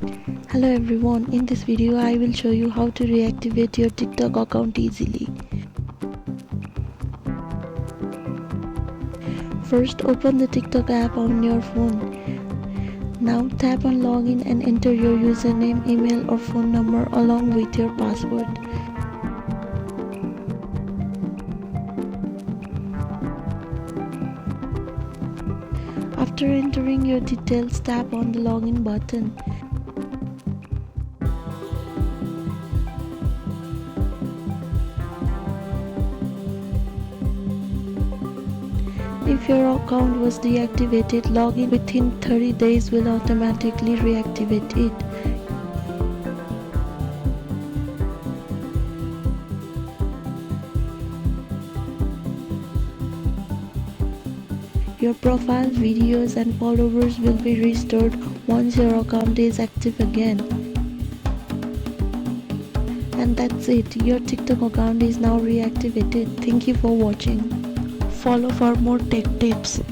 Hello everyone, in this video I will show you how to reactivate your TikTok account easily. First, open the TikTok app on your phone. Now tap on login and enter your username, email or phone number along with your password. After entering your details, tap on the login button. If your account was deactivated, login within 30 days will automatically reactivate it. Your profile, videos and followers will be restored once your account is active again. And that's it, your TikTok account is now reactivated. Thank you for watching. Follow for more tech tips.